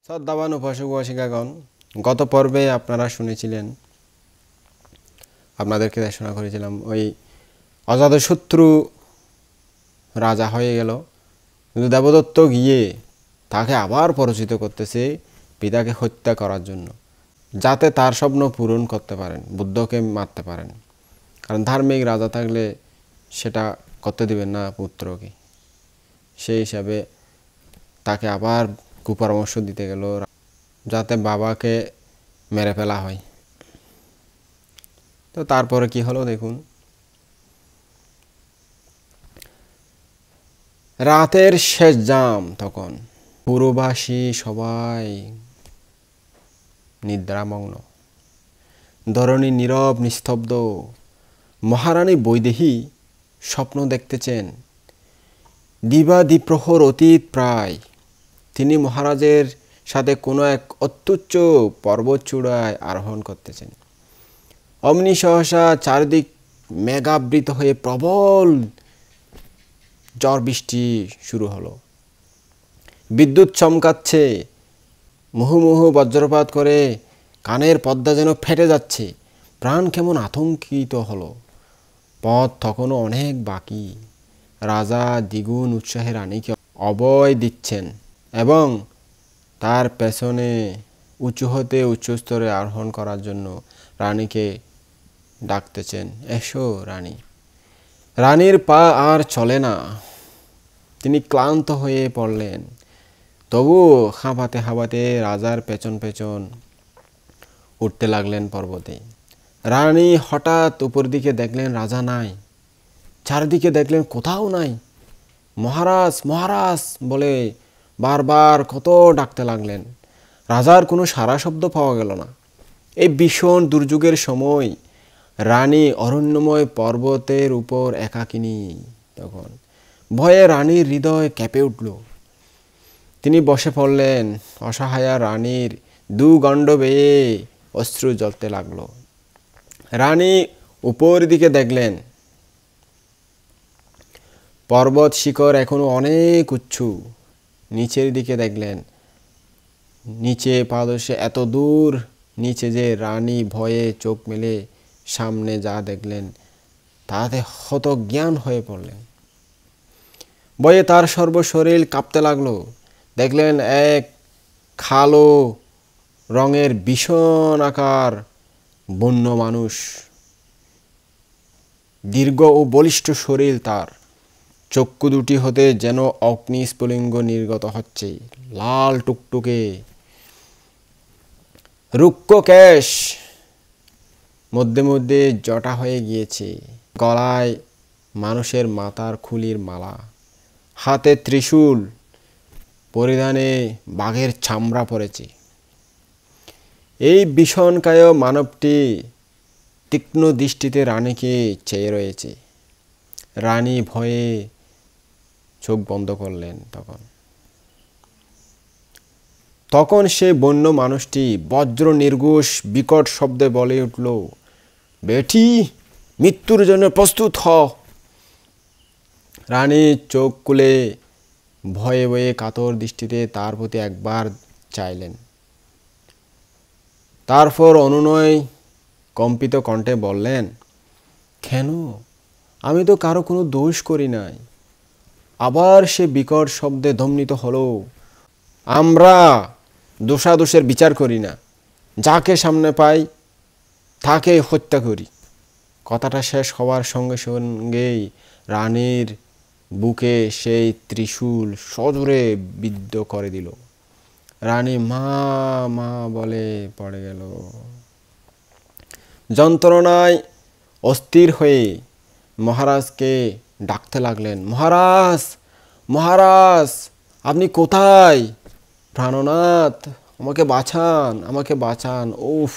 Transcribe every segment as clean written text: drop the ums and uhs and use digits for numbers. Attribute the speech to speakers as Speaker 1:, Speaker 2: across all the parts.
Speaker 1: শ্রদ্ধাবান উপাসক উপাসিকাগণ, গত পর্বে আপনারা শুনেছিলেন, আপনাদেরকে দেশনা করেছিলাম, ওই অজাতশত্রু রাজা হয়ে গেল, কিন্তু দেবদত্ত গিয়ে তাকে আবার পরিচিত করতেছে পিতাকে হত্যা করার জন্য, যাতে তার স্বপ্ন পূরণ করতে পারেন, বুদ্ধকে মারতে পারেন। কারণ ধার্মিক রাজা থাকলে সেটা করতে দিবেন না পুত্রকে। সেই হিসাবে তাকে আবার কুপরামর্শ দিতে গেল যাতে বাবাকে মেরে ফেলা হয়। তো তারপরে কি হলো দেখুন। রাতের শেষ জাম, তখন পুরবাসী সবাই নিদ্রামগ্ন, ধরণী নীরব নিস্তব্ধ। মহারানী বৈদেহী স্বপ্ন দেখতেছেন। দিবা দ্বিপ্রহর অতীত প্রায়, তিনি মহারাজের সাথে কোনো এক অত্যুচ্চ পর্বত চূড়ায় আরোহণ করতেছেন। অমনি সহসা চারিদিক মেঘাবৃত হয়ে প্রবল ঝড় বৃষ্টি শুরু হলো। বিদ্যুৎ চমকাচ্ছে, মুহুর্মুহু বজ্রপাত করে, কানের পর্দা যেন ফেটে যাচ্ছে। প্রাণ কেমন আতঙ্কিত হলো। পথ তখনও অনেক বাকি। রাজা দ্বিগুণ উৎসাহে রানীকে অভয় দিচ্ছেন এবং তার পেছনে উঁচু হতে উচ্চ স্তরে আরোহণ করার জন্য রানীকে ডাকতেছেন, এসো রানী। রানীর পা আর চলে না, তিনি ক্লান্ত হয়ে পড়লেন। তবু হাঁপাতে হাঁপাতে রাজার পেছন পেছন উঠতে লাগলেন পর্বতে। রানী হঠাৎ উপর দিকে দেখলেন রাজা নাই, চারিদিকে দেখলেন কোথাও নাই। মহারাজ মহারাজ বলে বারবার কত ডাকতে লাগলেন। রাজার কোনো সাড়া শব্দ পাওয়া গেল না। এই ভীষণ দুর্যোগের সময় রানী অরণ্যময় পর্বতের উপর একাকিনী। তখন ভয়ে রানীর হৃদয় কেঁপে উঠল। তিনি বসে পড়লেন। অসহায়া রানীর দুগণ্ড বেয়ে অশ্রু জ্বলতে লাগলো। রানী উপর দিকে দেখলেন, পর্বত শিখর এখনো অনেক উঁচু। নিচের দিকে দেখলেন, নিচে পাদদেশে এত দূর নিচে যে রানী ভয়ে চোখ মেলে সামনে যা দেখলেন তাতে হতজ্ঞান হয়ে পড়লেন। ভয়ে তার সর্বশরীর কাঁপতে লাগলো। দেখলেন এক কালো রঙের ভীষণ আকার বন্য মানুষ, দীর্ঘ ও বলিষ্ঠ শরীর তার। চক্ষু দুটি হতে যেন অগ্নি স্ফুলিঙ্গ নির্গত হচ্ছে, লাল টুকটুকে। রুক্ষ কেশ, মধ্যে মধ্যে জটা হয়ে গিয়েছে। গলায় মানুষের মাথার খুলির মালা, হাতে ত্রিশূল, পরিধানে বাঘের চামড়া পড়েছে। এই ভীষণকায় মানবটি তীক্ষ্ণ দৃষ্টিতে রানীকে চেয়ে রয়েছে। রানী ভয়ে চোখ বন্ধ করলেন। তখন সে বন্য মানুষটি বজ্র নির্ঘোষ বিকট শব্দে বলে উঠল, বেটি, মৃত্যুর জন্য প্রস্তুত হ। রানী চোখ খুলে ভয়ে ভয়ে কাতর দৃষ্টিতে তার প্রতি একবার চাইলেন। তারপর অনুনয় কম্পিত কণ্ঠে বললেন, কেন? আমি তো কারো কোনো দোষ করি নাই। আবার সে বিকট শব্দে দম্নিত হলো, আমরা দোষাদোষের বিচার করি না, যাকে সামনে পাই তাকে হত্যা করি। কথাটা শেষ হওয়ার সঙ্গে সঙ্গেই রানীর বুকে সেই ত্রিশূল সজোরে বিদ্ধ করে দিল। রানী মা মা বলে পড়ে গেল। যন্ত্রণায় অস্থির হয়ে মহারাজকে ডাকতে লাগলেন, মহারাজ মহারাজ, আপনি কোথায়? প্রাণনাথ, আমাকে বাঁচান, আমাকে বাঁচান। উফ,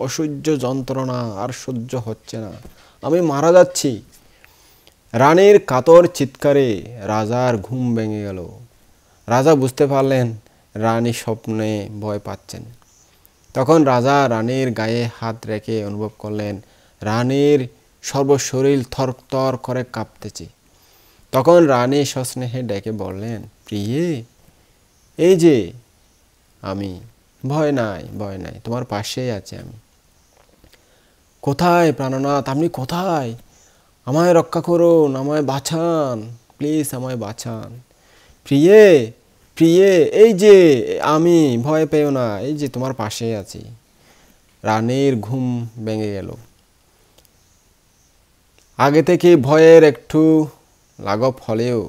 Speaker 1: অসহ্য যন্ত্রণা, আর সহ্য হচ্ছে না, আমি মারা যাচ্ছি। রানীর কাতর চিৎকারে রাজার ঘুম ভেঙে গেল। রাজা বুঝতে পারলেন রানী স্বপ্নে ভয় পাচ্ছেন। তখন রাজা রানীর গায়ে হাত রেখে অনুভব করলেন রানীর সর্বশরীর থরথর করে কাঁপতেছে। তখন রানী সস্নেহে ডেকে বললেন, প্রিয়ে, এই যে আমি। ভয় নাই, ভয় নাই, তোমার পাশেই আছি আমি। কোথায় প্রাণনাথ, আপনি কোথায়? আমায় রক্ষা করুন, আমায় বাঁচান, প্লিজ আমায় বাঁচান। প্রিয়ে, প্রিয়ে, এই যে আমি, ভয় পেও না, এই যে তোমার পাশেই আছি। রানীর ঘুম ভেঙে গেল। আগে থেকে ভয়ের একটু লাঘব হলেও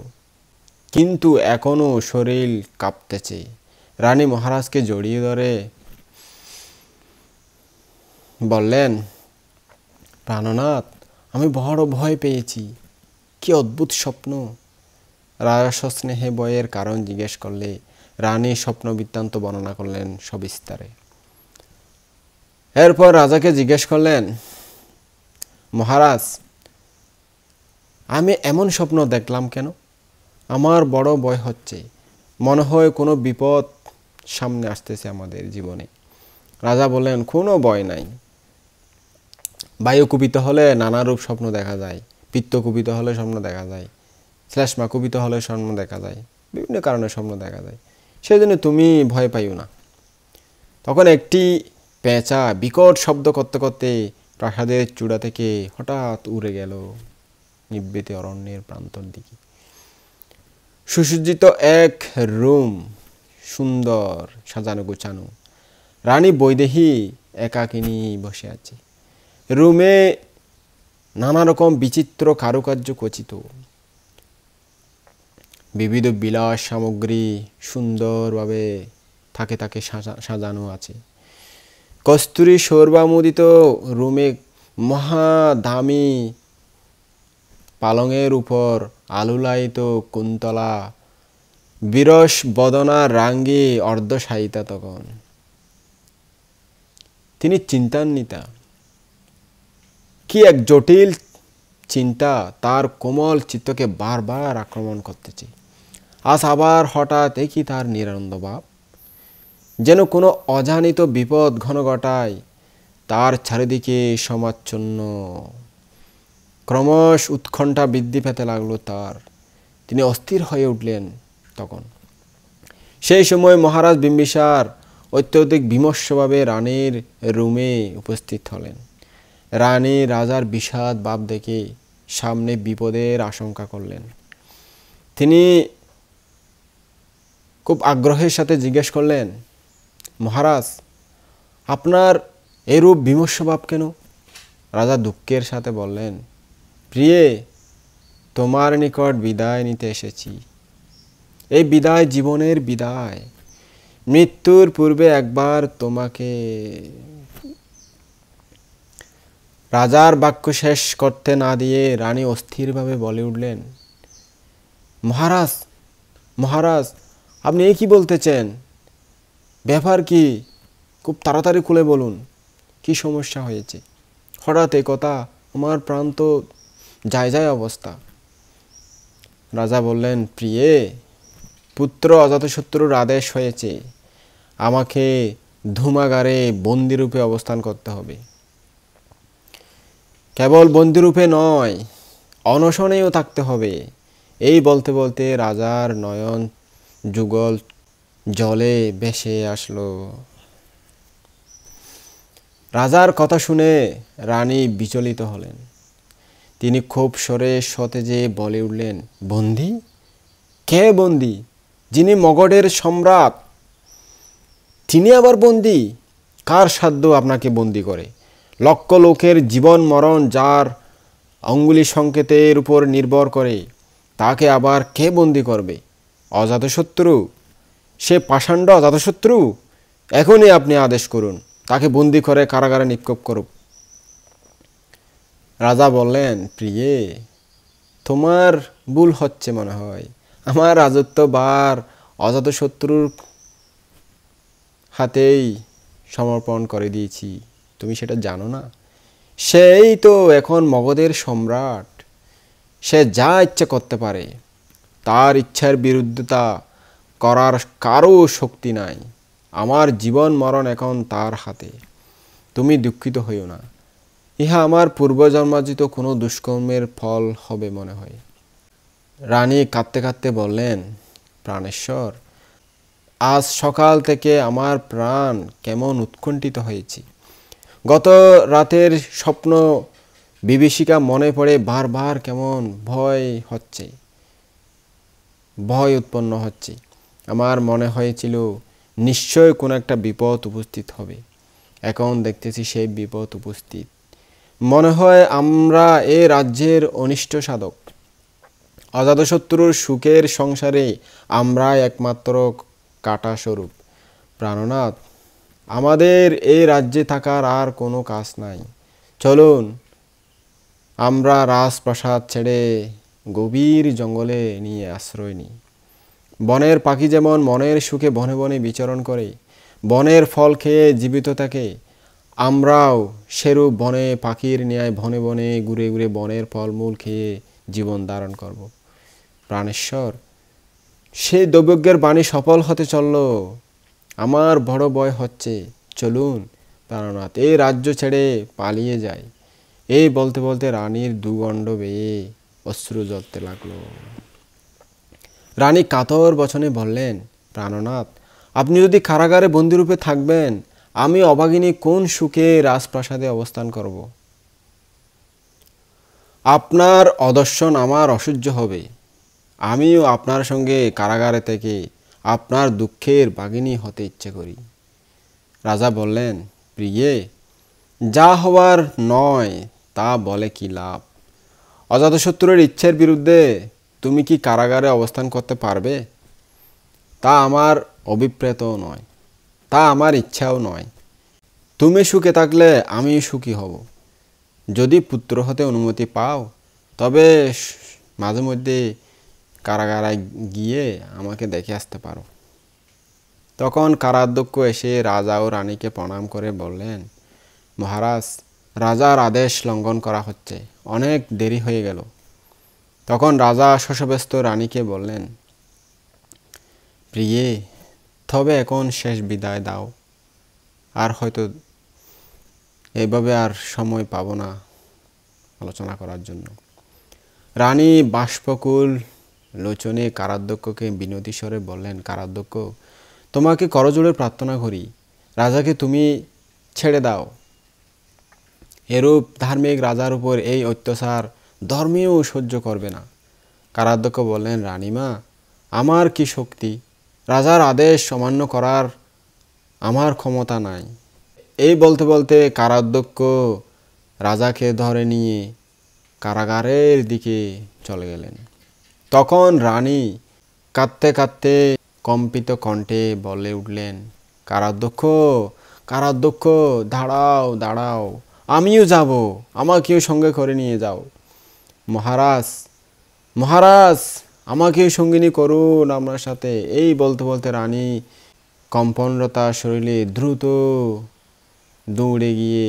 Speaker 1: কিন্তু এখনো শরীর কাঁপতেছে। রানী মহারাজকে জড়িয়ে ধরে বললেন, প্রাণনাথ, আমি বড় ভয় পেয়েছি। কি অদ্ভুত স্বপ্ন। রাজা সস্নেহে ভয়ের কারণ জিজ্ঞেস করলে রানী স্বপ্ন বৃত্তান্ত বর্ণনা করলেন সবিস্তারে। এরপর রাজাকে জিজ্ঞেস করলেন, মহারাজ, আমি এমন স্বপ্ন দেখলাম কেন? আমার বড় ভয় হচ্ছে, মনে হয় কোনো বিপদ সামনে আসতেছে আমাদের জীবনে। রাজা বললেন, কোনো ভয় নাই। বায়ু কুপিত হলে নানারূপ স্বপ্ন দেখা যায়, পিত্ত কুপিত হলে স্বপ্ন দেখা যায়, শ্লেষ্মা কুপিত হলে স্বপ্ন দেখা যায়, বিভিন্ন কারণে স্বপ্ন দেখা যায়, সেই জন্য তুমি ভয় পাইও না। তখন একটি পেঁচা বিকট শব্দ করতে করতে প্রাসাদের চূড়া থেকে হঠাৎ উড়ে গেল নিভৃত অরণ্যের প্রান্তর দিকে। সুসজ্জিত এক রুম, সুন্দর সাজানো গোছানো। রানী বৈদেহী একাকিনী বসে আছে। রুমে নানা রকম বিচিত্র কারুকার্য খচিত। বিবিধ বিলাস সামগ্রী সুন্দরভাবে থাকে থাকে সাজানো আছে। কস্তুরী সৌরভামোদিত রুমে মহা দামি পালঙের উপর আলুলায়িত কুন্তলা বিরস বদনা রাঙ্গি অর্ধশায়িতা। তখন তিনি চিন্তান্বিতা। কি এক জটিল চিন্তা তার কোমল চিত্তকে বারবার আক্রমণ করতেছে। আজ আবার হঠাৎ একই তার নিরানন্দ ভাব, যেন কোনো অজানিত বিপদ ঘন ঘটায় তার চারিদিকে সমাচ্ছন্ন। ক্রমশ উৎকণ্ঠা বৃদ্ধি পেতে লাগলো তার। তিনি অস্থির হয়ে উঠলেন। তখন সেই সময় মহারাজ বিম্বিসার অত্যধিক বিমর্ষভাবে রানীর রুমে উপস্থিত হলেন। রানী রাজার বিষাদ ভাব দেখে সামনে বিপদের আশঙ্কা করলেন। তিনি খুব আগ্রহের সাথে জিজ্ঞেস করলেন, মহারাজ, আপনার এরূপ বিমর্ষ ভাব কেন? রাজা দুঃখের সাথে বললেন, প্রিয়ে, তোমার নিকট বিদায় নিতে এসেছি। এই বিদায় জীবনের বিদায়। মৃত্যুর পূর্বে একবার তোমাকে। রাজার বাক্য শেষ করতে না দিয়ে রানী অস্থিরভাবে বলে উঠলেন, মহারাজ, মহারাজ, আপনি এই কি বলতেছেন? ব্যাপার কি? খুব তাড়াতাড়ি খুলে বলুন, কি সমস্যা হয়েছে? হঠাৎ এই কথা, আমার প্রাণ তো যায় যায় অবস্থা। রাজা বললেন, প্রিয়ে, পুত্র অজাতশত্রুর আদেশ হয়েছে, আমাকে ধূমাগারে বন্দিরূপে অবস্থান করতে হবে। কেবল বন্দিরূপে নয়, অনশনেও থাকতে হবে। এই বলতে বলতে রাজার নয়ন যুগল জলে ভেসে আসলো। রাজার কথা শুনে রানী বিচলিত হলেন। তিনি খুব স্বরে সতেজে বলে উঠলেন, বন্দী? কে বন্দী? যিনি মগধের সম্রাট, তিনি আবার বন্দী? কার সাধ্য আপনাকে বন্দী করে? লক্ষ লোকের জীবন মরণ যার অঙ্গুলি সংকেতের উপর নির্ভর করে, তাকে আবার কে বন্দী করবে? অজাতশত্রু? সে পাষাণ্ড অজাতশত্রু? এখনই আপনি আদেশ করুন, তাকে বন্দী করে কারাগারে নিক্ষেপ করুক। রাজা বললেন, প্রিয়ে, তোমার ভুল হচ্ছে মনে হয়। আমার রাজত্ব বার অজাতশত্রুর হাতেই সমর্পণ করে দিয়েছি, তুমি সেটা জানো না? সেই তো এখন মগধের সম্রাট। সে যা ইচ্ছে করতে পারে, তার ইচ্ছার বিরুদ্ধতা করার কারো শক্তি নাই। আমার জীবন মরণ এখন তার হাতে। তুমি দুঃখিত হইও না, ইহা আমার পূর্বজন্মার্জিত কোনো দুষ্কর্মের ফল হবে মনে হয়। রানী কাঁদতে কাঁদতে বললেন, প্রাণেশ্বর, আজ সকাল থেকে আমার প্রাণ কেমন উৎকণ্ঠিত হয়েছে। গত রাতের স্বপ্ন বিভীষিকা মনে পড়ে বারবার, কেমন ভয় উৎপন্ন হচ্ছে। আমার মনে হয়েছিল নিশ্চয় কোনো একটা বিপদ উপস্থিত হবে। এখন দেখতেছি সেই বিপদ উপস্থিত। মনে হয় আমরা এ রাজ্যের অনিষ্ট সাধক। অজাতশত্রুর সুখের সংসারে আমরা একমাত্র কাটা স্বরূপ। প্রাণনাথ, আমাদের এই রাজ্যে থাকার আর কোনো কাজ নাই। চলুন আমরা রাজপ্রাসাদ ছেড়ে গভীর জঙ্গলে নিয়ে আশ্রয় নিই। বনের পাখি যেমন মনের সুখে বনে বনে বিচরণ করে, বনের ফল খেয়ে জীবিত থাকে, আমরাও সেরূপ বনে পাখির ন্যায় বনে বনে ঘুরে ঘুরে বনের ফলমূল খেয়ে জীবন ধারণ করব। প্রাণেশ্বর, সেই দৈবজ্ঞের বাণী সফল হতে চলল। আমার বড় ভয় হচ্ছে। চলুন প্রাণনাথ, এই রাজ্য ছেড়ে পালিয়ে যায়। এই বলতে বলতে রানীর দুগণ্ড বেয়ে অশ্রু জ্বলতে লাগলো। রানী কাতর বচনে বললেন, প্রাণনাথ, আপনি যদি কারাগারে বন্দিরূপে থাকবেন, আমি অভাগিনী কোন সুখে রাজপ্রাসাদে অবস্থান করব? আপনার অদর্শন আমার অসহ্য হবে। আমিও আপনার সঙ্গে কারাগারে থেকে আপনার দুঃখের ভাগিনী হতে ইচ্ছে করি। রাজা বললেন, প্রিয়ে, যা হওয়ার নয় তা বলে কি লাভ? অজাতশত্রুর ইচ্ছের বিরুদ্ধে তুমি কি কারাগারে অবস্থান করতে পারবে? তা আমার অভিপ্রেতও নয়, তা আমার ইচ্ছাও নয়। তুমি সুখে থাকলে আমি সুখী হব। যদি পুত্র হতে অনুমতি পাও, তবে মাঝে মধ্যে কারাগারে গিয়ে আমাকে দেখে আসতে পারো। তখন কারাধ্যক্ষ এসে রাজা ও রানীকে প্রণাম করে বললেন, মহারাজ, রাজার আদেশ লঙ্ঘন করা হচ্ছে, অনেক দেরি হয়ে গেল। তখন রাজা শশব্যস্ত রানীকে বললেন, প্রিয়ে, তবে এখন শেষ বিদায় দাও। আর হয়তো এভাবে আর সময় পাব না আলোচনা করার জন্য। রানী বাষ্পকুল লোচনে কারাধ্যক্ষকে বিনতি স্বরে বললেন, কারাধ্যক্ষ, তোমাকে করজোড়ে প্রার্থনা করি, রাজাকে তুমি ছেড়ে দাও। এরূপ ধার্মিক রাজার উপর এই অত্যাচার ধর্মেও সহ্য করবে না। কারাধ্যক্ষ বললেন, রানীমা, আমার কি শক্তি? রাজার আদেশ অমান্য করার আমার ক্ষমতা নাই। এই বলতে বলতে কারাধ্যক্ষ রাজাকে ধরে নিয়ে কারাগারের দিকে চলে গেলেন। তখন রানী কাঁদতে কাঁদতে কম্পিত কণ্ঠে বলে উঠলেন, কারাধ্যক্ষ, কারাধ্যক্ষ, দাঁড়াও দাঁড়াও, আমিও যাব, আমাকেও সঙ্গে করে নিয়ে যাও। মহারাজ, মহারাজ, আমাকেও সঙ্গিনী করুন আপনার সাথে। এই বলতে বলতে রানী কম্পনরতা শরীরে দ্রুত দৌড়ে গিয়ে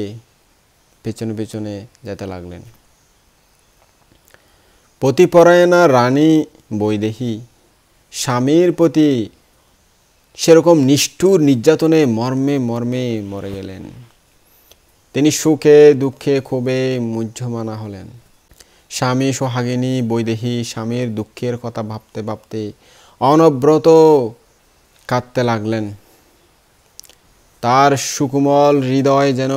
Speaker 1: পেছনে পেছনে যেতে লাগলেন। পতিপরায়ণা রানী বৈদেহী স্বামীর প্রতি সেরকম নিষ্ঠুর নির্যাতনে মর্মে মর্মে মরে গেলেন। তিনি সুখে দুঃখে ক্ষোভে মুহ্যমানা হলেন। স্বামী সোহাগিনী বৈদেহী স্বামীর দুঃখের কথা ভাবতে ভাবতে অনবরত কাঁদতে লাগলেন। তার সুকুমল হৃদয় যেন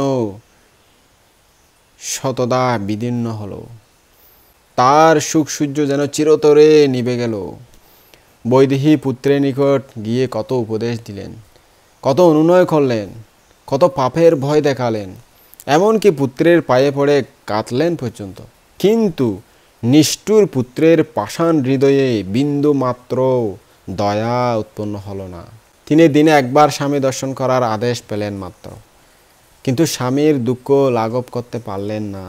Speaker 1: শতদা বিদীর্ণ হলো। তার সুখ সূর্য যেন চিরতরে নিভে গেল। বৈদেহী পুত্রের নিকট গিয়ে কত উপদেশ দিলেন, কত অনুনয় করলেন, কত পাপের ভয় দেখালেন, এমনকি পুত্রের পায়ে পড়ে কাঁদলেন পর্যন্ত। কিন্তু নিষ্ঠুর পুত্রের পাষাণ হৃদয়ে বিন্দু মাত্র দয়া উৎপন্ন হলো না। তিনি দিনে একবার স্বামী দর্শন করার আদেশ পেলেন মাত্র, কিন্তু স্বামীর দুঃখ লাঘব করতে পারলেন না।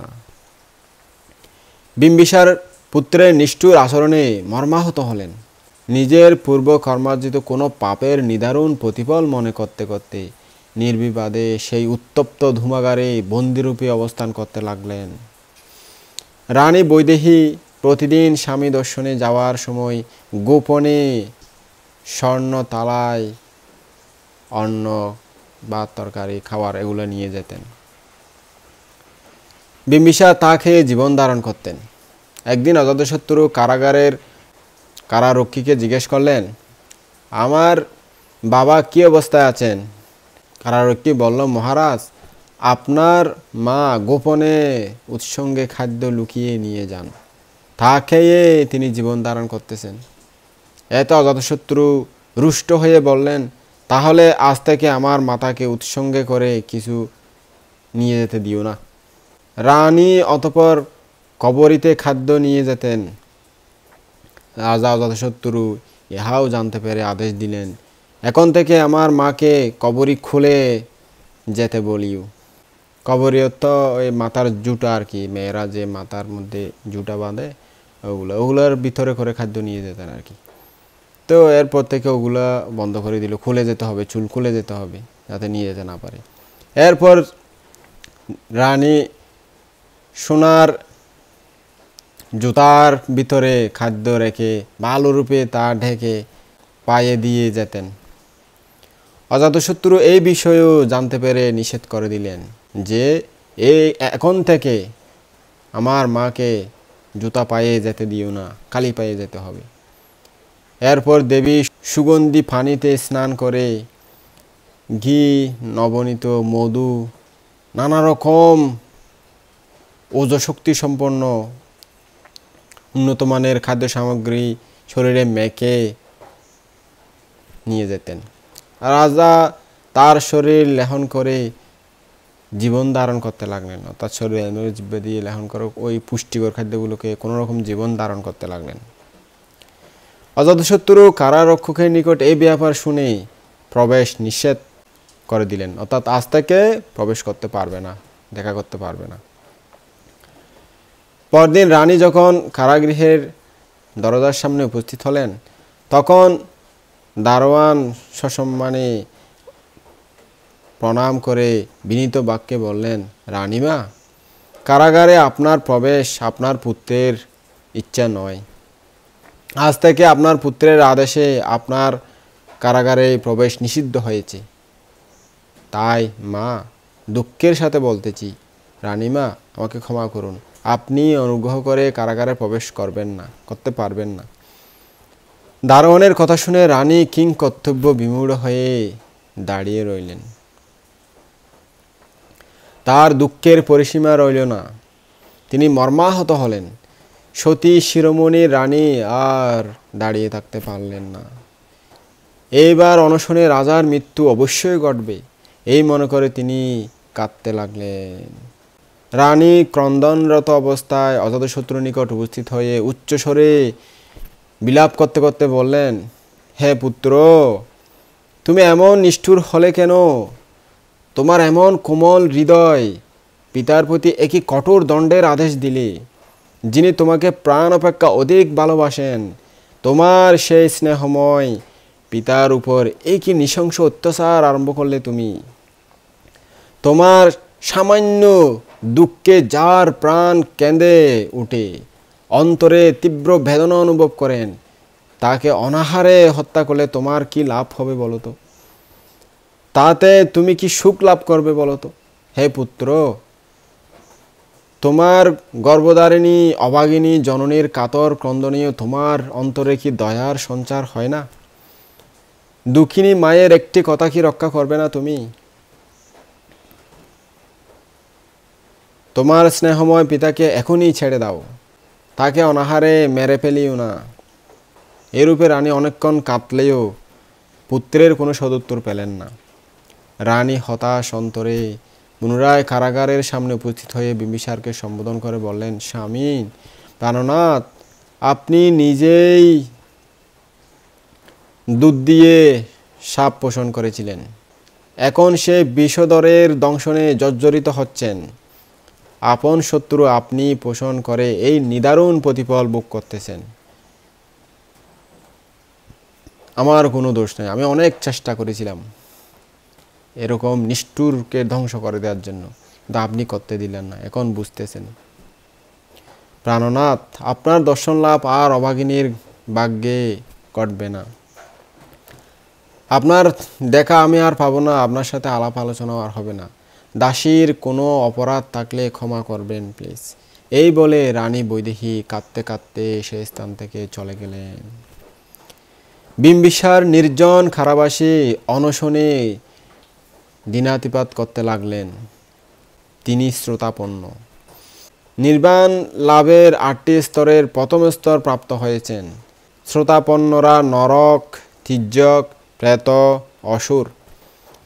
Speaker 1: বিম্বিসার পুত্রের নিষ্ঠুর আচরণে মর্মাহত হলেন। নিজের পূর্ব কর্মার্জিত কোনো পাপের নিদারুণ প্রতিফল মনে করতে করতে নির্বিবাদে সেই উত্তপ্ত ধূমাগারে বন্দিরূপে অবস্থান করতে লাগলেন। রানী বৈদেহী প্রতিদিন স্বামী দর্শনে যাওয়ার সময় গোপনে স্বর্ণ তালায় অন্ন বা তরকারি খাবার এগুলো নিয়ে যেতেন। বিম্বিসার তা খেয়ে জীবন ধারণ করতেন। একদিন অজাতশত্রু কারাগারের কারারক্ষীকে জিজ্ঞেস করলেন, আমার বাবা কি অবস্থায় আছেন? কারারক্ষী বলল, মহারাজ, আপনার মা গোপনে উৎসঙ্গে খাদ্য লুকিয়ে নিয়ে যান, তা খেয়ে তিনি জীবন ধারণ করতেছেন। এত অজাতশত্রু রুষ্ট হয়ে বললেন, তাহলে আজ থেকে আমার মাতাকে উৎসঙ্গে করে কিছু নিয়ে যেতে দিও না। রানী অতঃপর কবরীতে খাদ্য নিয়ে যেতেন। রাজা অজাতশত্রু ইহাও জানতে পেরে আদেশ দিলেন, এখন থেকে আমার মাকে কবরী খুলে যেতে বলিও। কবরী অর্থ ওই মাথার জুটা আর কি, মেয়েরা যে মাথার মধ্যে জুটা বাঁধে ওগুলোর ভিতরে করে খাদ্য নিয়ে যেতেন আর কি। তো এরপর থেকে ওগুলা বন্ধ করে দিল, খুলে যেতে হবে, চুল খুলে যেতে হবে যাতে নিয়ে যেতে না পারে। এরপর রানী সোনার জুতার ভিতরে খাদ্য রেখে ভালোরূপে তা ঢেকে পায়ে দিয়ে যেতেন। অজাতশত্রু এই বিষয়েও জানতে পেরে নিষেধ করে দিলেন যে এখন থেকে আমার মাকে জুতা পায়ে যেতে দিও না, খালি পায়ে যেতে হবে। এরপর দেবী সুগন্ধি পানিতে স্নান করে ঘি, নবনীত মধু, নানা রকম ওজশক্তি সম্পন্ন উন্নত মানের খাদ্য সামগ্রী শরীরে মেখে নিয়ে যেতেন। রাজা তার শরীর লেহন করে জীবন ধারণ করতে লাগলেন, অর্থাৎ শরীরে জিহ্বা দিয়ে লেহন করে ওই পুষ্টিকর খাদ্যগুলোকে কোনোরকম জীবন ধারণ করতে লাগলেন। অজাতশত্রু কারারক্ষকের নিকট এই ব্যাপার শুনে প্রবেশ নিষেধ করে দিলেন, অর্থাৎ আজ থেকে প্রবেশ করতে পারবে না, দেখা করতে পারবে না। পরদিন রানী যখন কারাগৃহের দরজার সামনে উপস্থিত হলেন, তখন দারোয়ান সসম্মানে প্রণাম করে বিনীত বাক্যে বললেন, রানীমা, কারাগারে আপনার প্রবেশ আপনার পুত্রের ইচ্ছা নয়। আজ থেকে আপনার পুত্রের আদেশে আপনার কারাগারে প্রবেশ নিষিদ্ধ হয়েছে। তাই মা, দুঃখের সাথে বলতেছি, রানীমা আমাকে ক্ষমা করুন, আপনি অনুগ্রহ করে কারাগারে প্রবেশ করতে পারবেন না। দারোয়ানের কথা শুনে রানী কিং কর্তব্য বিমূঢ় হয়ে দাঁড়িয়ে রইলেন। তার দুঃখের পরিসীমা রইল না, তিনি মর্মাহত হলেন। সতী শিরোমণি রানী আর দাঁড়িয়ে থাকতে পারলেন না। এইবার অনশনে রাজার মৃত্যু অবশ্যই ঘটবে এই মনে করে তিনি কাঁদতে লাগলেন। রানী ক্রন্দনরত অবস্থায় অজাতশত্রুর নিকট উপস্থিত হয়ে উচ্চস্বরে বিলাপ করতে করতে বললেন, হে পুত্র, তুমি এমন নিষ্ঠুর হলে কেন? তোমার এমন কোমল হৃদয় পিতার প্রতি একই কঠোর দণ্ডের আদেশ দিলে, যিনি তোমাকে প্রাণ অপেক্ষা অধিক ভালোবাসেন। তোমার সেই স্নেহময় পিতার উপর এই কি নৃশংস অত্যাচার আরম্ভ করলে তুমি? তোমার সামান্য দুঃখে যার প্রাণ কেঁদে উঠে, অন্তরে তীব্র বেদনা অনুভব করেন, তাকে অনাহারে হত্যা করলে তোমার কি লাভ হবে বলো তো? তাতে তুমি কি সুখ লাভ করবে বলো তো? হে পুত্র, তোমার গর্ভধারিণী অভাগিনী জননীর কাতর ক্রন্দনীয় তোমার অন্তরে কি দয়ার সঞ্চার হয় না? দুঃখিনী মায়ের একটি কথা কি রক্ষা করবে না তুমি? তোমার স্নেহময় পিতাকে এখনই ছেড়ে দাও, তাকে অনাহারে মেরে ফেলিও না। এরূপে রানী অনেকক্ষণ কাঁদলেও পুত্রের কোনো সদুত্তর পেলেন না। রানী হতাশ অন্তরে পুনরায় কারাগারের সামনে উপস্থিত হয়ে বিম্বিসারকে সম্বোধন করে বললেন, স্বামী প্রাণনাথ, আপনি নিজেই দুধ দিয়ে সাপ পোষণ করেছিলেন, এখন সে বিষধরের দংশনে জর্জরিত হচ্ছেন। আপন শত্রু আপনি পোষণ করে এই নিদারুণ প্রতিফল ভোগ করতেছেন। আমার কোনো দোষ নেই, আমি অনেক চেষ্টা করেছিলাম এরকম নিষ্ঠুরকে ধ্বংস করে দেওয়ার জন্য, কিন্তু আপনি করতে দিলেন না, এখন বুঝতেছেন। প্রাণনাথ, আপনার দর্শন লাভ আর অভাগিনীর ভাগ্যে ঘটবে না। আপনার দেখা আমি আর পাবো না, আপনার সাথে আলাপ আলোচনাও আর হবে না। দাসীর কোনো অপরাধ থাকলে ক্ষমা করবেন প্লিজ। এই বলে রানী বৈদেহী কাঁদতে কাঁদতে সেই স্থান থেকে চলে গেলেন। বিম্বিসার নির্জন কারাবাসে অনশনে দিনাতিপাত করতে লাগলেন। তিনি শ্রোতাপন্ন। নির্বাণ লাভের 8টি স্তরের প্রথম স্তর প্রাপ্ত হয়েছেন। শ্রোতাপন্নরা নরক, তির্যক, প্রেত, অসুর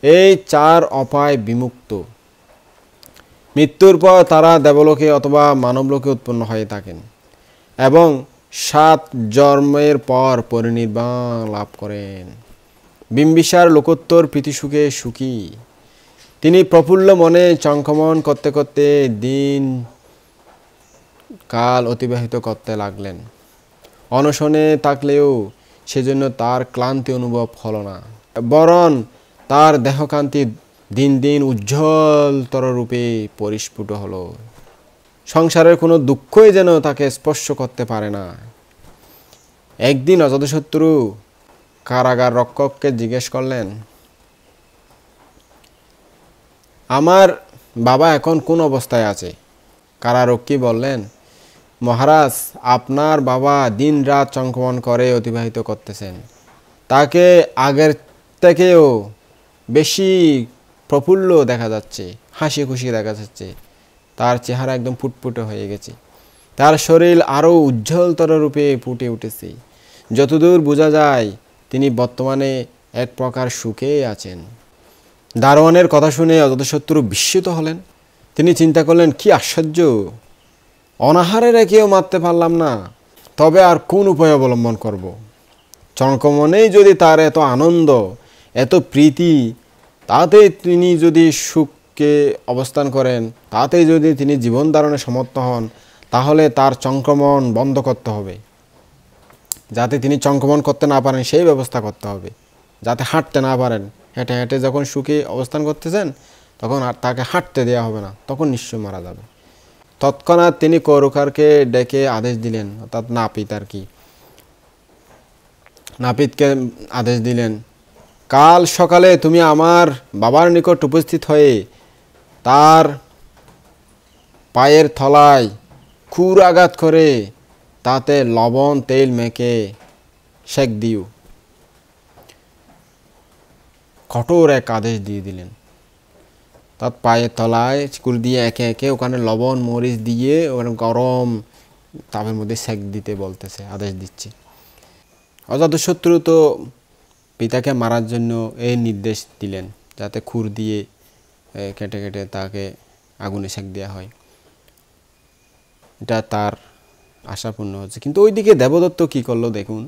Speaker 1: এই 4 অপায় বিমুক্ত। মৃত্যুর পর তারা দেবলোকে অথবা মানবলোকে উৎপন্ন হয়ে থাকেন এবং 7 জন্মের পর পরিনির্বাণ লাভ করেন। বিম্বিসার লোকোত্তর প্রীতিসুখে সুখী। তিনি প্রফুল্ল মনে চঙ্কমন করতে করতে দিন কাল অতিবাহিত করতে লাগলেন। অনশনে থাকলেও সেজন্য তার ক্লান্তি অনুভব হল না, বরং তার দেহকান্তি দিন দিন উজ্জ্বলতর রূপে পরিস্ফুট হলো। সংসারের কোনো দুঃখই যেন তাকে স্পর্শ করতে পারে না। একদিন অজাতশত্রু কারাগার রক্ষককে জিজ্ঞেস করলেন, আমার বাবা এখন কোন অবস্থায় আছে? কারারক্ষী বললেন, মহারাজ, আপনার বাবা দিন রাত চঙ্কমন করে অতিবাহিত করতেছেন। তাকে আগের থেকেও বেশি প্রফুল্ল দেখা যাচ্ছে, হাসি খুশি দেখা যাচ্ছে। তার চেহারা একদম ফুটফুটে হয়ে গেছে। তার শরীর আরও উজ্জ্বলতর রূপে ফুটে উঠেছে। যতদূর বোঝা যায় তিনি বর্তমানে এক প্রকার সুখে আছেন। দারোয়ানের কথা শুনে অজাতশত্রু বিস্মিত হলেন। তিনি চিন্তা করলেন, কি আশ্চর্য, অনাহারে রেখেও মারতে পারলাম না, তবে আর কোন উপায় অবলম্বন করব? চঙ্কমনেই যদি তার এত আনন্দ, এত প্রীতি, তাতে তিনি যদি সুখকে অবস্থান করেন, তাতে যদি তিনি জীবন ধারণে সমর্থ হন, তাহলে তার চঙ্কমন বন্ধ করতে হবে। যাতে তিনি চঙ্কমন করতে না পারেন সেই ব্যবস্থা করতে হবে। যাতে হাঁটতে না পারেন, হেঁটে হেঁটে যখন সুখে অবস্থান করতেছেন তখন আর তাকে হাঁটতে দেওয়া হবে না, তখন নিশ্চয় মারা যাবে। তৎক্ষণাৎ তিনি করুকারকে ডেকে আদেশ দিলেন, অর্থাৎ নাপিত আর কি, নাপিতকে আদেশ দিলেন, কাল সকালে তুমি আমার বাবার নিকট উপস্থিত হয়ে তার পায়ের তলায় খুর আঘাত করে তাতে লবণ তেল মেখে সেক দিও। কঠোর এক আদেশ দিয়ে দিলেন। তার পায়ের তলায় খুর দিয়ে একে একে ওখানে লবণ মরিচ দিয়ে ওখানে গরম তাপের মধ্যে সেক দিতে বলতেছে, আদেশ দিচ্ছে। অজাতশত্রু তো পিতাকে মারার জন্য এই নির্দেশ দিলেন, যাতে খুর দিয়ে কেটে কেটে তাকে আগুনে সেক দেওয়া হয়। এটা তার আশাপূর্ণ হচ্ছে। কিন্তু ওইদিকে দেবদত্ত কি করলো দেখুন।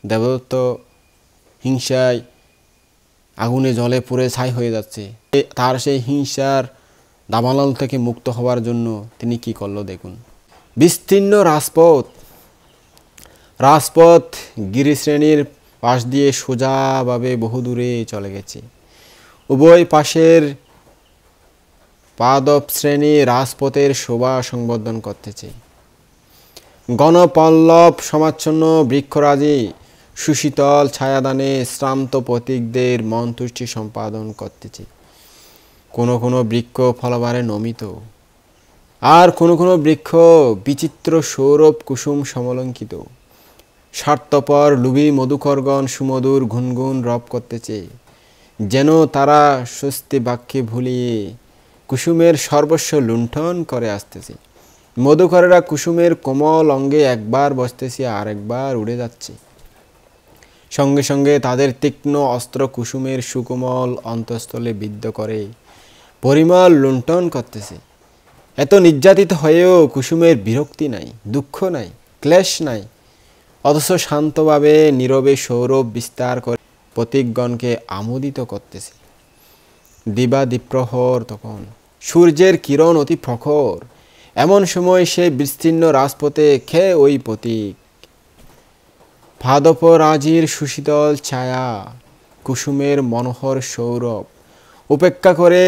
Speaker 1: দেবদত্ত হিংসায় আগুনে জলে পুড়ে ছাই হয়ে যাচ্ছে। তার সেই হিংসার দাবানল থেকে মুক্ত হওয়ার জন্য তিনি কি করলো দেখুন। বিস্তীর্ণ রাজপথ গিরিশ্রেণীর পাশ দিয়ে সোজাভাবে বহুদূরে চলে গেছে। উভয় পাশের পাদপ শ্রেণী রাজপথের শোভা সংবর্ধন করতেছে। গণপল্লব সমাচ্ছন্ন বৃক্ষরাজি সুশীতল ছায়াদানে শ্রান্ত পথিকদের মন তুষ্টি সম্পাদন করতেছে। কোনো কোনো বৃক্ষ ফলভারে নমিত, আর কোনো কোনো বৃক্ষ বিচিত্র সৌরভ কুসুম সমলঙ্কিত। স্বার্থপর লুভী মধুকরগণ সুমধুর গুনগুন রব করতেছে, যেন তারা স্বস্তি বাক্যে ভুলিয়ে কুসুমের সর্বস্ব লুণ্ঠন করে আসতেছে। মধুকরেরা কুসুমের কোমল অঙ্গে একবার বসতেছে আর একবার উড়ে যাচ্ছে। সঙ্গে সঙ্গে তাদের তীক্ষ্ণ অস্ত্র কুসুমের সুকোমল অন্তঃস্থলে বিদ্ধ করে পরিমল লুণ্ঠন করতেছে। এত নির্যাতিত হয়েও কুসুমের বিরক্তি নাই, দুঃখ নাই, ক্লেশ নাই, অথচ শান্তভাবে নীরবে সৌরভ বিস্তার করে পথিকগণকে আমোদিত করতেছে। দিবা দ্বিপ্রহর, তখন সূর্যের কিরণ অতি প্রখর। এমন সময় সে বিস্তীর্ণ রাজপথে খেয়ে ওই পথিক পাদপরাজির সুশীতল ছায়া, কুসুমের মনোহর সৌরভ উপেক্ষা করে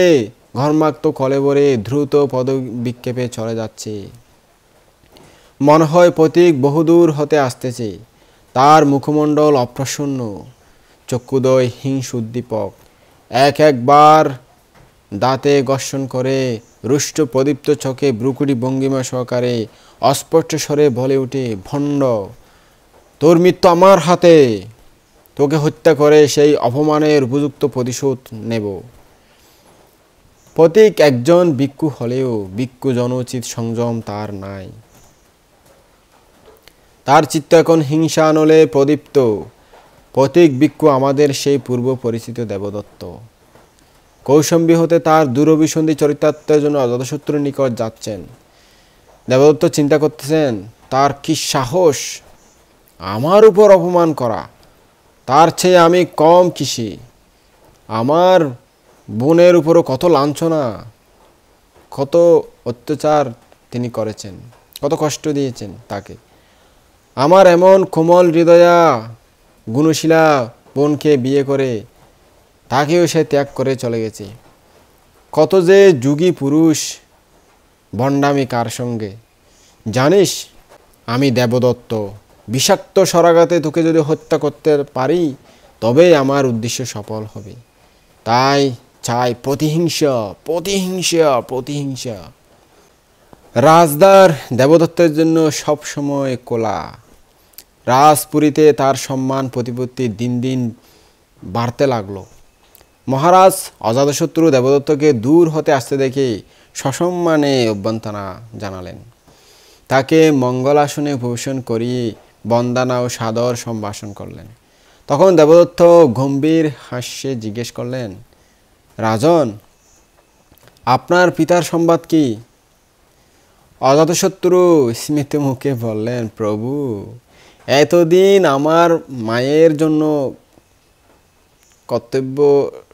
Speaker 1: ঘর্মাক্ত কলেবরে দ্রুত পদবিক্ষেপে চলে যাচ্ছে। মনে হয় পথিক বহুদূর হতে আসতেছে। তার মুখমণ্ডল অপ্রসন্ন, চক্ষুদ্বয় হিংস উদ্দীপক। একবার দাঁতে ঘর্ষণ করে রুষ্ট প্রদীপ্ত চোখে ব্রুকুটি ভঙ্গিমা সহকারে অস্পষ্ট স্বরে বলে ওঠে, ভণ্ড, তোর মৃত্যু আমার হাতে। তোকে হত্যা করে সেই অপমানের উপযুক্ত প্রতিশোধ নেব। প্রতীক একজন ভিক্ষু হলেও ভিক্ষু জনোচিত সংযম তার নাই। তার চিত্ত এখন হিংসা আনলে প্রদীপ্ত। প্রতীক ভিক্ষু আমাদের সেই পূর্ব পরিচিত দেবদত্ত। কৌশম্বী হতে তার দূরভিসন্ধি চরিতার্থের জন্য অজাতশত্রুর নিকট যাচ্ছেন। দেবদত্ত চিন্তা করতেছেন, তার কি সাহস আমার উপর অপমান করা, তার চেয়ে আমি কম কিসে। আমার বোনের উপরও কত লাঞ্ছনা, কত অত্যাচার তিনি করেছেন, কত কষ্ট দিয়েছেন তাকে। আমার এমন কোমল হৃদয়া গুণশীলা বোনকে বিয়ে করে তাকেও সে ত্যাগ করে চলে গেছে। কত যে যুগী পুরুষ ভণ্ডামি কার সঙ্গে। জানিস, আমি দেবদত্ত, বিষাক্ত সরাগাতে তোকে যদি হত্যা করতে পারি তবেই আমার উদ্দেশ্য সফল হবে। তাই চাই প্রতিহিংসা, প্রতিহিংসা, প্রতিহিংসা। রাজদার দেবদত্তের জন্য সবসময় কোলা। রাজপুরীতে তার সম্মান প্রতিপত্তি দিন দিন বাড়তে লাগলো। মহারাজ অজাতশত্রু দেবদত্তকে দূর হতে আসতে দেখে সসম্মানে অভ্যর্থনা জানালেন। তাকে মঙ্গলাসনে উপবেশন করিয়ে বন্দনা ও সাদর সম্ভাষণ করলেন। তখন দেবদত্ত গম্ভীর হাস্যে জিজ্ঞেস করলেন, রাজন, আপনার পিতার সংবাদ কি? অজাতশত্রু স্মিত মুখে বললেন, প্রভু, এতদিন আমার মায়ের জন্য কর্তব্য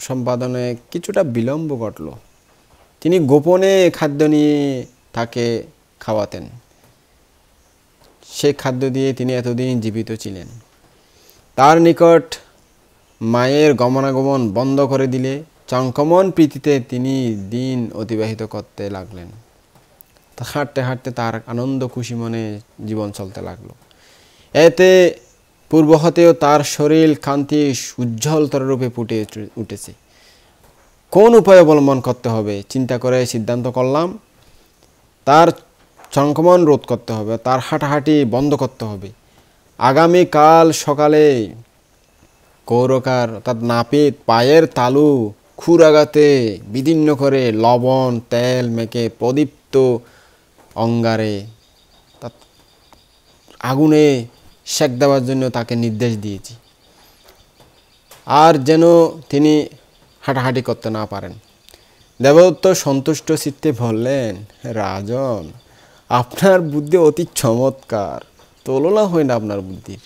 Speaker 1: সম্পাদনে কিছুটা বিলম্ব ঘটল। তিনি গোপনে খাদ্য নিয়ে তাকে খাওয়াতেন। সে খাদ্য দিয়ে তিনি এতদিন জীবিত ছিলেন। তার নিকট মায়ের গমনাগমন বন্ধ করে দিলে চঙ্কমন প্রীতিতে তিনি দিন অতিবাহিত করতে লাগলেন। হাঁটতে হাঁটতে তার আনন্দ খুশি মনে জীবন চলতে লাগলো। এতে পূর্ব হতেও তার শরীর কান্তি উজ্জ্বলতর রূপে ফুটে উঠেছে। কোন উপায় অবলম্বন করতে হবে চিন্তা করে সিদ্ধান্ত করলাম, তার চঙ্কমন রোধ করতে হবে, তার হাঁটাহাঁটি বন্ধ করতে হবে। আগামীকাল সকালে কৌরকার অর্থাৎ নাপিত পায়ের তালু খুরাগাতে বিদীর্ণ করে লবণ তেল মেখে প্রদীপ্ত অঙ্গারে আগুনে সেক দেওয়ার জন্য তাকে নির্দেশ দিয়েছি, আর যেন তিনি হাঁটাহাঁটি করতে না পারেন। দেবদত্ত সন্তুষ্ট চিত্তে বললেন, রাজন, আপনার বুদ্ধি অতি চমৎকার, তুলনা হয় না আপনার বুদ্ধির।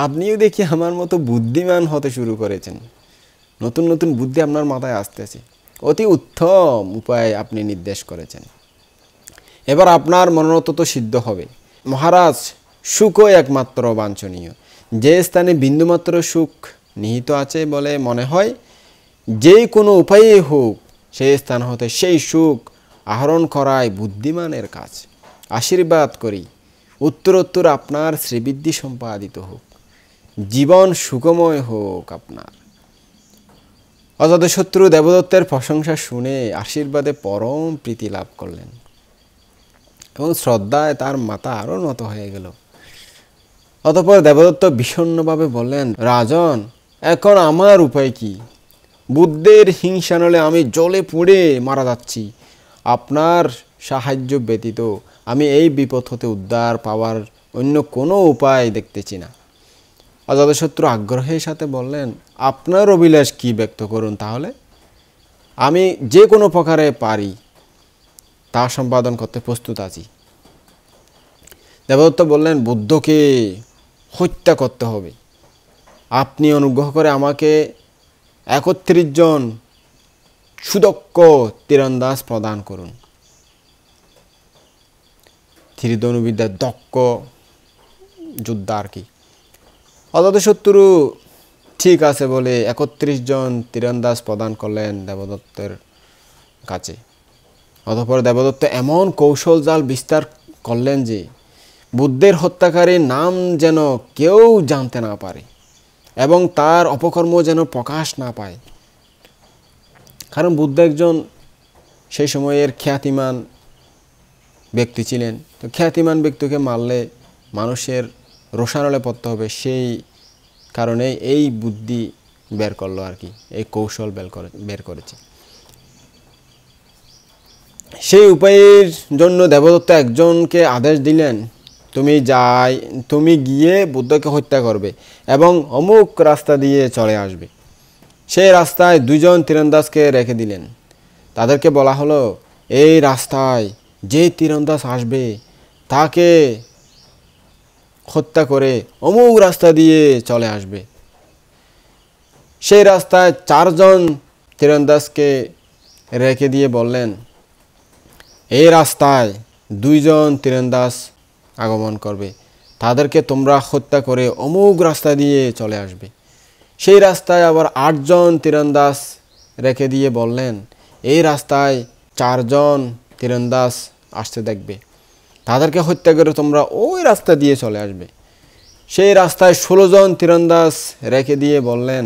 Speaker 1: আপনিও দেখি আমার মতো বুদ্ধিমান হতে শুরু করেছেন। নতুন নতুন বুদ্ধি আপনার মাথায় আসতেছে। অতি উত্তম উপায় আপনি নির্দেশ করেছেন। এবার আপনার মনোরথ তো সিদ্ধ হবে। মহারাজ, সুখই একমাত্র বাঞ্ছনীয়। যে স্থানে বিন্দুমাত্র সুখ নিহিত আছে বলে মনে হয়, যেই কোনো উপায়ে হোক সেই স্থান হতে সেই সুখ আহরণ করাই বুদ্ধিমানের কাজ। আশীর্বাদ করি, উত্তরোত্তর আপনার শ্রীবৃদ্ধি সম্পাদিত হোক, জীবন সুখময় হোক আপনার। অজাতশত্রু দেবদত্তের প্রশংসা শুনে আশীর্বাদে পরম প্রীতি লাভ করলেন এবং শ্রদ্ধায় তার মাথা আরও নত হয়ে গেল। অতঃপর দেবদত্ত বিষণ্ণভাবে বললেন, রাজন, এখন আমার উপায় কি? বুদ্ধের হিংসা নলে আমি জ্বলে পুড়ে মারা যাচ্ছি। আপনার সাহায্য ব্যতীত আমি এই বিপদ হতে উদ্ধার পাওয়ার অন্য কোনো উপায় দেখতেছি না। অজাতশত্রু আগ্রহের সাথে বললেন, আপনার অভিলাষ কি ব্যক্ত করুন তাহলে, আমি যে কোনো প্রকারে পারি তা সম্পাদন করতে প্রস্তুত আছি। দেবদত্ত বললেন, বুদ্ধকে হত্যা করতে হবে। আপনি অনুগ্রহ করে আমাকে ৩১ জন সুদক্ষ তীরন্দাজ প্রদান করুন। তীরধনুবিদ্যার দক্ষ যোদ্ধা আর কি। অজাতশত্রু ঠিক আছে বলে ৩১ জন তীরন্দাজ প্রদান করলেন দেবদত্তের কাছে। অতঃপর দেবদত্ত এমন কৌশল জাল বিস্তার করলেন যে বুদ্ধের হত্যাকারীর নাম যেন কেউ জানতে না পারে এবং তার অপকর্ম যেন প্রকাশ না পায়। কারণ বুদ্ধ একজন সেই সময়ের খ্যাতিমান ব্যক্তি ছিলেন। তো খ্যাতিমান ব্যক্তিকে মারলে মানুষের রোষানলে পড়তে হবে, সেই কারণে এই বুদ্ধি বের করলো আর কি, এই কৌশল বের করেছে। সেই উপায়ের জন্য দেবদত্ত একজনকে আদেশ দিলেন, তুমি গিয়ে বুদ্ধকে হত্যা করবে এবং অমুক রাস্তা দিয়ে চলে আসবে। সেই রাস্তায় দুইজন তীরন্দাজকে রেখে দিলেন। তাদেরকে বলা হলো, এই রাস্তায় যে তীরন্দাজ আসবে তাকে হত্যা করে অমুক রাস্তা দিয়ে চলে আসবে। সেই রাস্তায় 4 জন তীরন্দাজকে রেখে দিয়ে বললেন, এই রাস্তায় 2 জন তীরন্দাজ আগমন করবে, তাদেরকে তোমরা হত্যা করে অমুক রাস্তা দিয়ে চলে আসবে। সেই রাস্তায় আবার 8 জন তীরন্দাজ রেখে দিয়ে বললেন, এই রাস্তায় 4 জন তীরন্দাজ আসতে দেখবে, তাদেরকে হত্যা করে তোমরা ওই রাস্তা দিয়ে চলে আসবে। সেই রাস্তায় 16 জন তীরন্দাজ রেখে দিয়ে বললেন,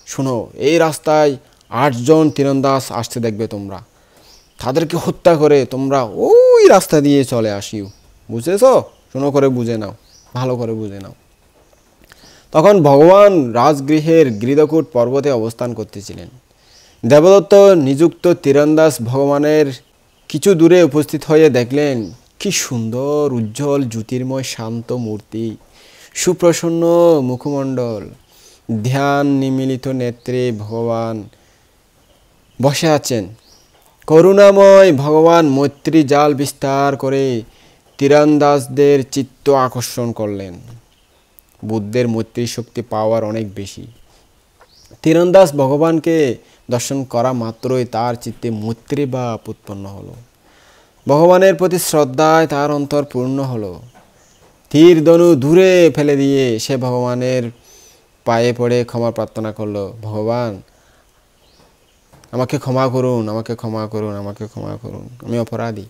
Speaker 1: শোনো, এই রাস্তায় 8 জন তীরন্দাজ আসতে দেখবে তোমরা, তাদেরকে হত্যা করে তোমরা ওই রাস্তা দিয়ে চলে আসিও। বুঝেছ? শোনো করে বুঝে নাও, ভালো করে বুঝে নাও। তখন ভগবান রাজগৃহের গৃধকূট পর্বতে অবস্থান করতেছিলেন। দেবদত্ত নিযুক্ত তীরন্দাজ ভগবানের কিছু দূরে উপস্থিত হয়ে দেখলেন, কি সুন্দর উজ্জ্বল জ্যোতির্ময় শান্ত মূর্তি, সুপ্রসন্ন মুখমণ্ডল, ধ্যান নিমিলিত নেত্রে ভগবান বসে আছেন। করুণাময় ভগবান মৈত্রী জাল বিস্তার করে তীরন্দাজদের চিত্ত আকর্ষণ করলেন। বুদ্ধের মৈত্রী শক্তি পাওয়ার অনেক বেশি। তীরন্দাজ ভগবানকে দর্শন করা মাত্রই তার চিত্তে মৈত্রী ভাব উৎপন্ন হলো। ভগবানের প্রতি শ্রদ্ধায় তার অন্তর পূর্ণ হলো। তীর ধনু দূরে ফেলে দিয়ে সে ভগবানের পায়ে পড়ে ক্ষমা প্রার্থনা করলো, ভগবান আমাকে ক্ষমা করুন, আমাকে ক্ষমা করুন, আমাকে ক্ষমা করুন, আমি অপরাধী।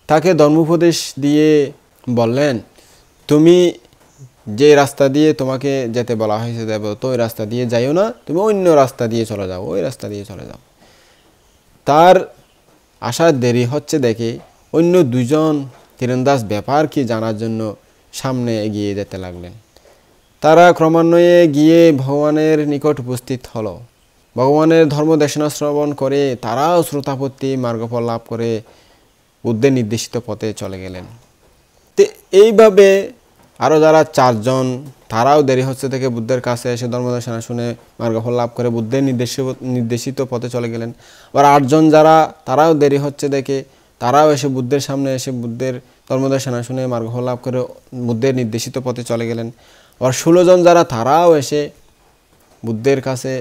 Speaker 1: তাকে ধর্মোপদেশ দিয়ে বললেন, তুমি যে রাস্তা দিয়ে তোমাকে যেতে বলা হয়েছে দেবদত্ত, ওই রাস্তা দিয়ে যাইও না, তুমি অন্য রাস্তা দিয়ে চলে যাও, ওই রাস্তা দিয়ে চলে যাও। তার আসার দেরি হচ্ছে দেখে অন্য 2 জন তীরন্দাজ ব্যাপার কি জানার জন্য সামনে এগিয়ে যেতে লাগলেন। তারা ক্রমান্বয়ে গিয়ে ভগবানের নিকট উপস্থিত হলো। ভগবানের ধর্মদেশনা শ্রবণ করে তারাও শ্রোতাপত্তি মার্গফল লাভ করে বুদ্ধের নির্দেশিত পথে চলে গেলেন। তো এইভাবে আরও যারা 4 জন, তারাও দেরি হচ্ছে থেকে বুদ্ধের কাছে এসে ধর্মদেশনা শুনে মার্গফল লাভ করে বুদ্ধের নির্দেশিত পথে চলে গেলেন। আবার 8 জন যারা, তারাও দেরি হচ্ছে দেখে তারাও এসে বুদ্ধের সামনে এসে বুদ্ধের ধর্মদেশনা শুনে মার্গফল লাভ করে বুদ্ধের নির্দেশিত পথে চলে গেলেন। আবার 16 জন যারা, তারাও এসে বুদ্ধের কাছে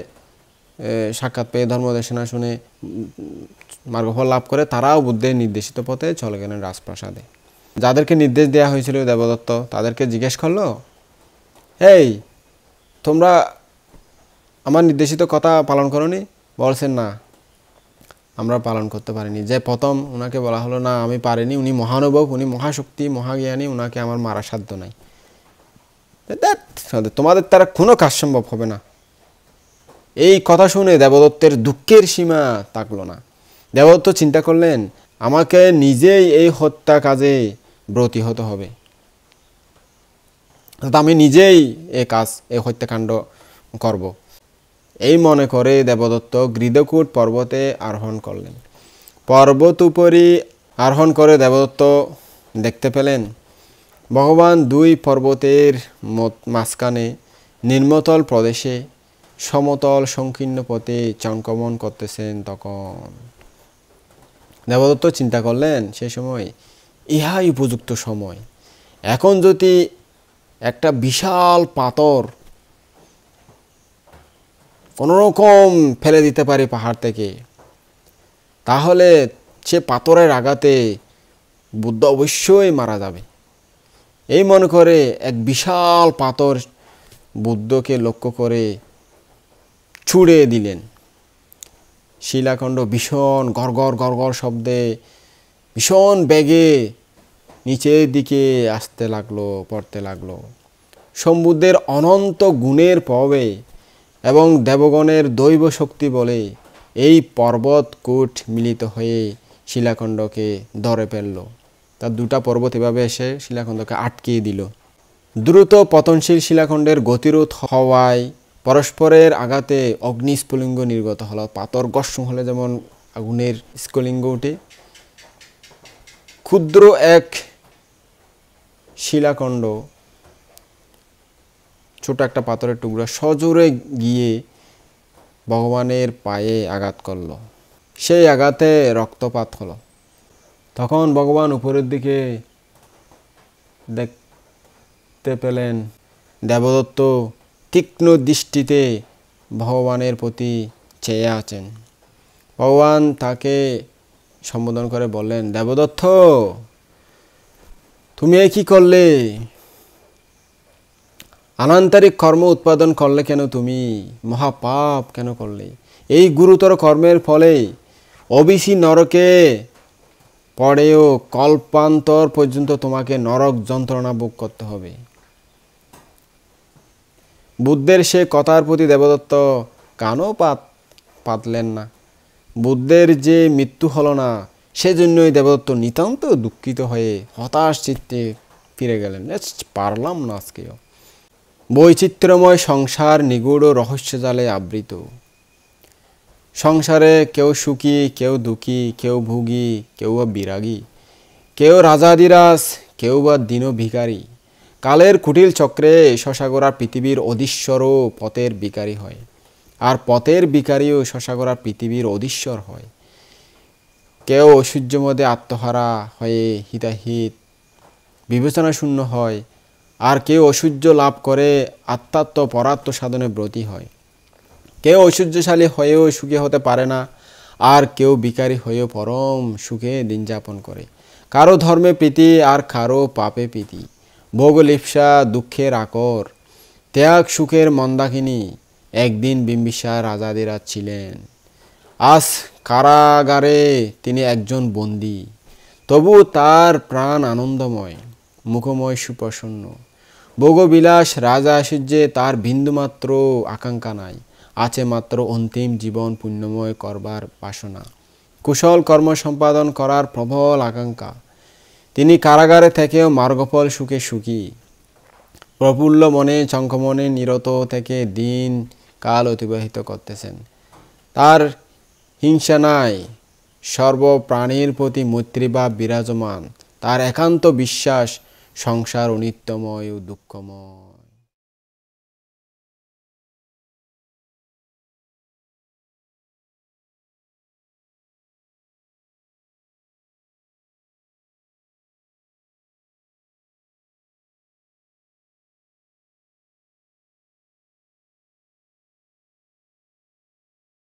Speaker 1: সাক্ষাৎ পেয়ে ধর্মদেশনা শুনে মার্গফল লাভ করে তারাও বুদ্ধের নির্দেশিত পথে চলে গেলেন রাজপ্রাসাদে। যাদেরকে নির্দেশ দেওয়া হয়েছিল দেবদত্ত, তাদেরকে জিজ্ঞেস করলো, এই তোমরা আমার নির্দেশিত কথা পালন করোনি? বলছেন না, আমরা পালন করতে পারিনি। যে প্রথম, ওনাকে বলা হলো, না আমি পারিনি, উনি মহানুভব, উনি মহাশক্তি মহাজ্ঞানী, ওনাকে আমার মারা সাধ্য নাই। তোমাদের তারা কোনো কাজ সম্ভব হবে না। এই কথা শুনে দেবদত্তের দুঃখের সীমা থাকলো না। দেবদত্ত চিন্তা করলেন, আমাকে নিজেই এই হত্যা কাজে ব্রতী হতে হবে, আমি নিজেই এই হত্যাকাণ্ড করব। এই মনে করে দেবদত্ত গৃধকূট পর্বতে আরোহণ করলেন। পর্বত উপরই আরোহণ করে দেবদত্ত দেখতে পেলেন ভগবান 2 পর্বতের মাঝখানে নিম্নতল প্রদেশে সমতল সংকীর্ণ পথে চঙ্কমন করতেছেন। তখন দেবদত্ত চিন্তা করলেন, সেই সময় ইহাই উপযুক্ত সময়। এখন যদি একটা বিশাল পাথর কোনোরকম ফেলে দিতে পারি পাহাড় থেকে, তাহলে সে পাথরের আঘাতে বুদ্ধ অবশ্যই মারা যাবে। এই মনে করে এক বিশাল পাথর বুদ্ধকে লক্ষ্য করে ছুঁড়ে দিলেন। শিলাখণ্ড ভীষণ গড়গড় গড়গড় শব্দে ভীষণ বেগে নিচের দিকে আসতে লাগলো, পড়তে লাগলো। সম্বুদ্ধের অনন্ত গুণের প্রভাবে এবং দেবগণের দৈব শক্তি বলে এই পর্বতকূট মিলিত হয়ে শিলাখণ্ডকে ধরে ফেলল। তার 2টা পর্বত এভাবে এসে শিলাখণ্ডকে আটকিয়ে দিল। দ্রুত পতনশীল শিলাখণ্ডের গতিরোধ হওয়ায় পরস্পরের আঘাতে অগ্নিস্ফুলিঙ্গ নির্গত হলো। পাথর ঘর্ষণ হলে যেমন আগুনের স্ফুলিঙ্গ ওঠে, ক্ষুদ্র এক শিলাখণ্ড, ছোট একটা পাথরের টুকরা সজোরে গিয়ে ভগবানের পায়ে আঘাত করল। সেই আঘাতে রক্তপাত হলো। তখন ভগবান উপরের দিকে দেখতে পেলেন দেবদত্ত তীক্ষ্ণ দৃষ্টিতে ভগবানের প্রতি চেয়ে আছেন। ভগবান তাকে সম্বোধন করে বললেন, দেবদত্ত, তুমি কি করলে? অনান্তরিক কর্ম উৎপাদন করলে কেন? তুমি মহাপাপ কেন করলে? এই গুরুতর কর্মের ফলে অবিসি নরকে পরেও কল্পান্তর পর্যন্ত তোমাকে নরক যন্ত্রণা ভোগ করতে হবে। বুদ্ধের সে কথার প্রতি দেবদত্ত কানও পাতলেন না। বুদ্ধের যে মৃত্যু হলো না, সেজন্যই দেবদত্ত নিতান্ত দুঃখিত হয়ে হতাশ চিত্তে ফিরে গেলেন। পারলাম না আজকেও। বৈচিত্র্যময় সংসার নিগূঢ় রহস্যজালে আবৃত। সংসারে কেউ সুখী, কেউ দুঃখী, কেউ ভোগী, কেউ বা বিরাগী, কেউ রাজাধিরাজ, কেউ বা দীন ভিখারী। কালের কুটিল চক্রে শশাগোরা পৃথিবীর অধীশ্বরও পথের ভিখারী হয়, আর পথের ভিখারীও শশাগোরা পৃথিবীর অধীশ্বর হয়। কেউ ঐশ্বর্য মধ্যে আত্মহারা হয়ে হিতাহিত বিবেচনা শূন্য হয়, আর কেউ ঐশ্বর্য লাভ করে আত্মাত্ম পরাত্ম সাধনে ব্রতী হয়। কেউ ঐশ্বর্যশালী হয়েও সুখী হতে পারে না, আর কেউ ভিখারী হয়েও পরম সুখে দিন যাপন করে। কারো ধর্মে প্রীতি, আর কারো পাপে প্রীতি। ভোগ লিপ্সা দুঃখের আকর, ত্যাগ সুখের মন্দাকিনী। একদিন বিম্বিসার রাজাধিরাজ ছিলেন, আজ কারাগারে তিনি একজন বন্দী। তবু তার প্রাণ আনন্দময়, মুখময় সুপ্রসন্ন। ভোগবিলাস রাজা ঐশ্বর্যে তার বিন্দুমাত্র আকাঙ্ক্ষা নাই। আছে মাত্র অন্তিম জীবন পুণ্যময় করবার বাসনা, কুশল কর্ম সম্পাদন করার প্রবল আকাঙ্ক্ষা। তিনি কারাগারে থেকেও মার্গফল সুখে সুখী। প্রফুল্ল মনে চঙ্কমনে নিরত থেকে দিন কাল অতিবাহিত করতেছেন। তার হিংসা নাই, সর্বপ্রাণীর প্রতি মৈত্রীভাব বিরাজমান। তার একান্ত বিশ্বাস সংসার অনিত্যময় ও দুঃখময়।